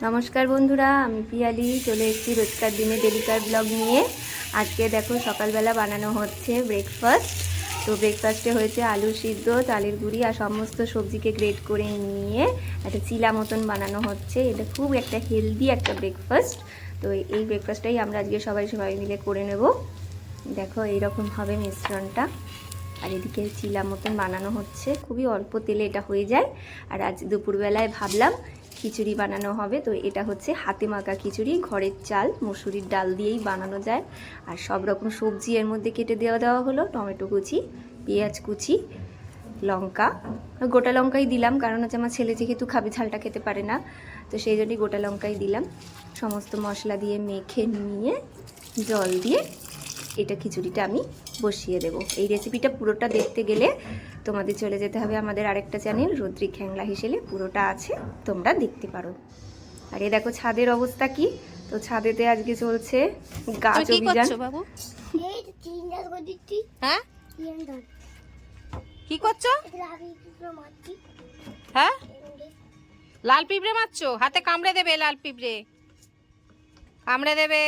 নমস্কার বন্ধুরা, আমি পিয়ালি চলে এসেছি রোজকার দিনে ডেলিকার ব্লগ নিয়ে। আজকে দেখো সকালবেলা বানানো হচ্ছে ব্রেকফাস্ট। তো ব্রেকফাস্টে হয়েছে আলু সিদ্ধ, চালের গুঁড়ি আর সমস্ত সবজিকে গ্রেট করে নিয়ে একটা চিলা মতন বানানো হচ্ছে। এটা খুব একটা হেলদি একটা ব্রেকফাস্ট। তো এই ব্রেকফাস্টটাই আমরা আজকে সবাই মিলে করে নেব। দেখো এইরকম হবে মিশ্রণটা। আর এদিকে চিলা মতন বানানো হচ্ছে, খুবই অল্প তেলে এটা হয়ে যায়। আর আজ দুপুরবেলায় ভাবলাম খিচুড়ি বানানো হবে। তো এটা হচ্ছে হাতে মাখা খিচুড়ি, ঘরের চাল মসুরির ডাল দিয়েই বানানো যায়। আর সব রকম সবজি এর মধ্যে কেটে দেওয়া হলো, টমেটো কুচি, পেঁয়াজ কুচি, লঙ্কা, গোটা লঙ্কাই দিলাম কারণ হচ্ছে আমার ছেলে যেহেতু খাবে, ঝালটা খেতে পারে না, তো সেই জন্যই গোটা লঙ্কাই দিলাম। সমস্ত মশলা দিয়ে মেখে নিয়ে জল দিয়ে এটা খিচুড়িটা আমি বসিয়ে দেব। এই রেসিপিটা পুরোটা দেখতে গেলে তোমাদের চলে যেতে হবে আমাদের আরেকটা চ্যানেল রুদ্রিক হ্যাংলা হিসেবে, পুরোটা আছে, তোমরা দেখতে পারো। আর এই দেখো ছাদের অবস্থা কি। তো ছাদেতে আজকে চলছে গাছ অভিযান। হ্যাঁ কি করছো? হ্যাঁ লাল পিঁপড়ে মারছো? হাতে কামড়ে দেবে, লাল পিঁপড়ে কামড়ে দেবে।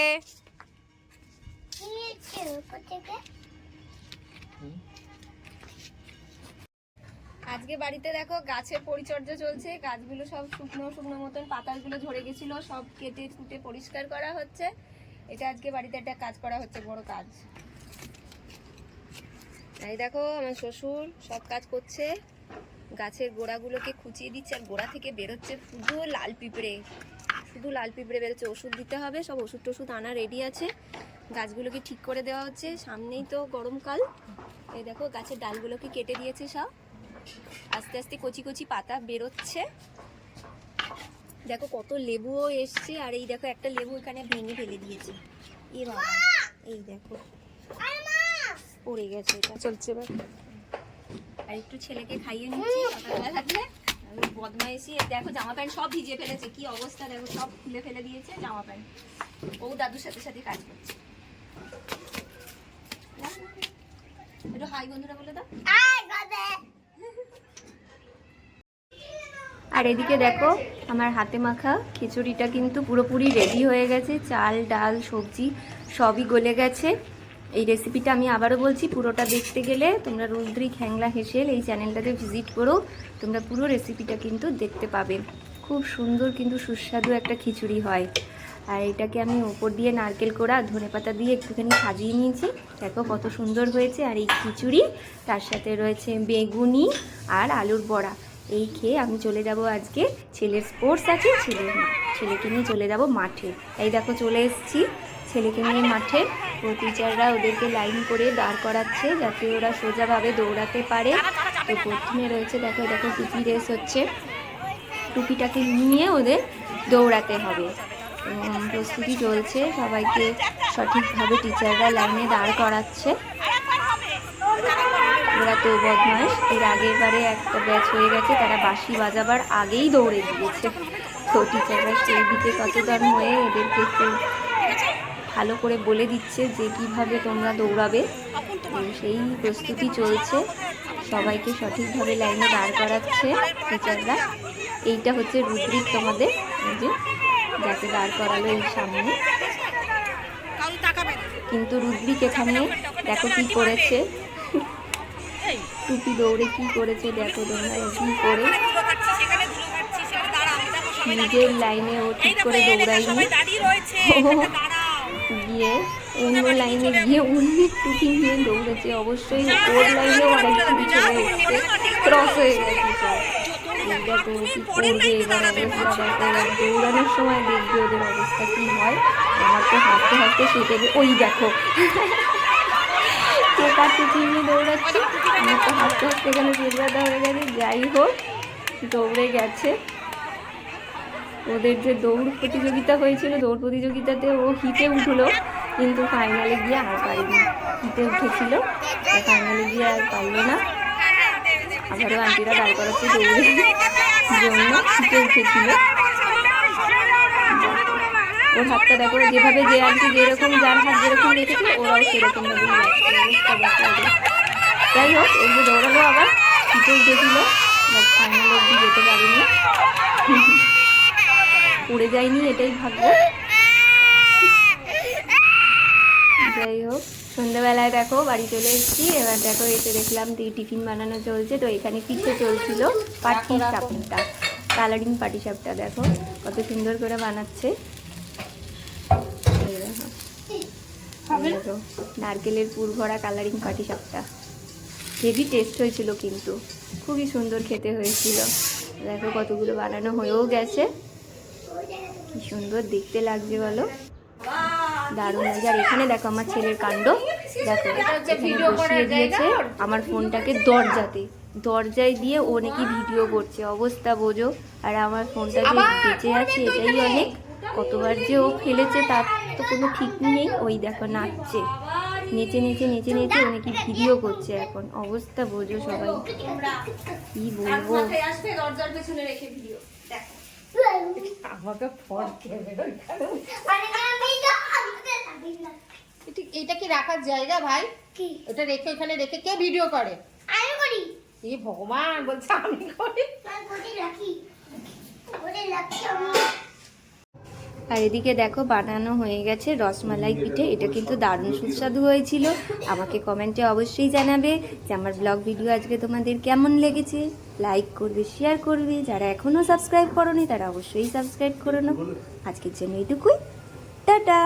আজকে বাড়িতে দেখো গাছের পরিচর্যা চলছে। গাছগুলো সব শুকনো মতন, পাতাগুলো ঝরে গেছিল, সব কেটে কুটে পরিষ্কার করা হচ্ছে। এটা আজকে বাড়িতে একটা কাজ করা হচ্ছে, বড় কাজ। এই দেখো আমার শ্বশুর সব কাজ করছে, গাছের গোড়াগুলোকে খুঁচিয়ে দিচ্ছে। আর গোড়া থেকে বেরোচ্ছে শুধু লাল পিঁপড়ে, বেরোচ্ছে। ওষুধ দিতে হবে, সব ওষুধ আনা রেডি আছে। গাছগুলোকে ঠিক করে দেওয়া হচ্ছে, সামনেই তো গরমকাল। এই দেখো গাছের ডালগুলোকে কেটে দিয়েছে সব, আস্তে আস্তে কচি কচি পাতা বেরোচ্ছে। দেখো কত লেবুও এসছে। আর এই দেখো একটা লেবু এখানে ভেঙে ফেলে দিয়েছে। এ বাবা, এই দেখো পড়ে গেছে। এটা চলছে এবার। আর একটু ছেলেকে খাইয়ে নিচ্ছি সকালবেলা থাকলে। বদমাইশি, দেখো জামা প্যান্ট সব ভিজিয়ে ফেলেছে, কি অবস্থা দেখো, সব খুলে ফেলে দিয়েছে জামা প্যান্ট। ও দাদুর সাথে কাজ করছে। একটু হাই বন্ধুরা বলে দাও। আর এদিকে দেখো আমার হাতে মাখা খিচুড়িটা কিন্তু পুরোপুরি রেডি হয়ে গেছে। চাল ডাল সবজি সবই গলে গেছে। এই রেসিপিটা আমি আবারও বলছি, পুরোটা দেখতে গেলে তোমরা রুদ্রিক হ্যাংলা হেসেল এই চ্যানেলটাতে ভিজিট করো, তোমরা পুরো রেসিপিটা কিন্তু দেখতে পাবে। খুব সুন্দর কিন্তু সুস্বাদু একটা খিচুড়ি হয়। আর এটাকে আমি উপর দিয়ে নারকেল কোড়া ধনেপাতা দিয়ে একটুখানি সাজিয়ে নিয়েছি। দেখো কত সুন্দর হয়েছে। আর এই খিচুড়ি তার সাথে রয়েছে বেগুনি আর আলুর বড়া। এই খেয়ে আমি চলে যাব, আজকে ছেলের স্পোর্টস আছে, ছেলেকে নিয়ে চলে যাব মাঠে। এই দেখো চলে এসেছি ছেলেকে নিয়ে মাঠে। ও টিচাররা ওদেরকে লাইন করে দাঁড় করাচ্ছে যাতে ওরা সোজাভাবে দৌড়াতে পারে। তো প্রথমে রয়েছে দেখো টুপি রেস হচ্ছে, টুপিটাকে নিয়ে ওদের দৌড়াতে হবে। প্রস্তুতি চলছে, সবাইকে সঠিকভাবে টিচাররা লাইনে দাঁড় করাচ্ছে। ওরা তো বদমাইশ, এর আগের বারে একটা ব্যাচ হয়ে গেছে, তারা বাঁশি বাজাবার আগেই দৌড়ে দিয়েছে। তো টিচাররা সেই দিকে সচেতন হয়ে এদেরকে একটু ভালো করে বলে দিচ্ছে যে কীভাবে তোমরা দৌড়াবে। সেই প্রস্তুতি চলছে, সবাইকে সঠিকভাবে লাইনে দাঁড় করাচ্ছে টিচাররা। এইটা হচ্ছে রুদ্রিক, তোমাদের যে যাকে দাঁড় করালো এই সামনে। কিন্তু রুদ্রিক এখানে দেখো কি করেছে, টুপি দৌড়ে কি করেছে দেখো তোমরা, কি করে নিজের লাইনে ও ঠিক করে দৌড়ায়নি, গিয়ে অন্য লাইনে গিয়ে অন্য টুপি নিয়ে দৌড়েছে। অবশ্যই ওর লাইনেও আরেকটু পিছনে উঠছে, ক্রস হয়ে গেছে সব। দেখো কি করবে এবার অবস্থা, দেখো দৌড়ানোর সময় দেখবে ওদের অবস্থা কি হয়। আমার তো হাঁটতে শিখে, ওই দেখো কে তার টুপি নিয়ে দৌড়াচ্ছে, আমার তো হাঁটতে এখানে জেরবাদা হয়ে গেছে। যাই হোক দৌড়ে গেছে। ওদের যে দৌড় প্রতিযোগিতা হয়েছিল, দৌড় প্রতিযোগিতাতে ও হিটে উঠলো, কিন্তু ফাইনালে গিয়ে আর পারেনি। হিটে উঠেছিল, ফাইনালে গিয়ে আর পারলো না। আবারও আন্টিরা দাঁড় করাচ্ছে দৌড়ের জন্য, হিটে উঠেছিল। ওর হাতটা দেখো, যেভাবে যে আর কি যেরকম যার হাত যেরকম রেখেছিল ওরাও সেরকম ভাবেই লাগছে। যাই হোক এই যে দৌড়ালো, আবার হিটে উঠেছিল, বাট ফাইনাল অবধি যেতে পারিনি। পড়ে যায়নি, এটাই ভাগ্য। যাই হোক, সন্ধ্যাবেলায় দেখো বাড়ি চলে এসেছি। এবার দেখো এসে দেখলাম টিফিন বানানো চলছে। তো এখানে পিঠে চলছিল, পাটি সাপটা, কালারিং পাটি সাপটা। দেখো কত সুন্দর করে বানাচ্ছে। এই দেখো, এই দেখো, নারকেলের পুর ভরা কালারিং পাটি সাপটা। হেভি টেস্ট হয়েছিল, কিন্তু খুবই সুন্দর খেতে হয়েছিল। দেখো কতগুলো বানানো হয়েও গেছে। কি সুন্দর দেখতে লাগছে বলো, দারুণ লাগছে। আর এখানে দেখো আমার ছেলের কাণ্ড, দেখো এখানে বসিয়ে দিয়েছে আমার ফোনটাকে দরজায় দিয়ে ও নাকি ভিডিও করছে, অবস্থা বোঝো। আর আমার ফোনটা যে বেঁচে আছে এটাই অনেক। কতবার যে ও ফেলেছে তার তো কোনো ঠিক নেই। ওই দেখো নাচছে, নেচে নেচে নেচে নেচে ও নাকি ভিডিও করছে এখন, অবস্থা বোঝো সবাই। কি বলবো, দরজার পেছনে রেখে ভিডিও দেখো। আমাকে ফোন এটা কি রাখার জায়গা ভাই? এটা রেখে এখানে রেখে কে ভিডিও করে? আমি করি। এই ভগবান, বলছে আমি করি। আর এদিকে দেখো বানানো হয়ে গেছে রসমালাই পিঠে। এটা কিন্তু দারুণ সুস্বাদু হয়েছিল। আমাকে কমেন্টে অবশ্যই জানাবে যে আমার ব্লগ ভিডিও আজকে তোমাদের কেমন লেগেছে। লাইক করবে, শেয়ার করবে। যারা এখনও সাবস্ক্রাইব করোনি তারা অবশ্যই সাবস্ক্রাইব করে নাও। আজকের জন্য এইটুকুই, টাটা।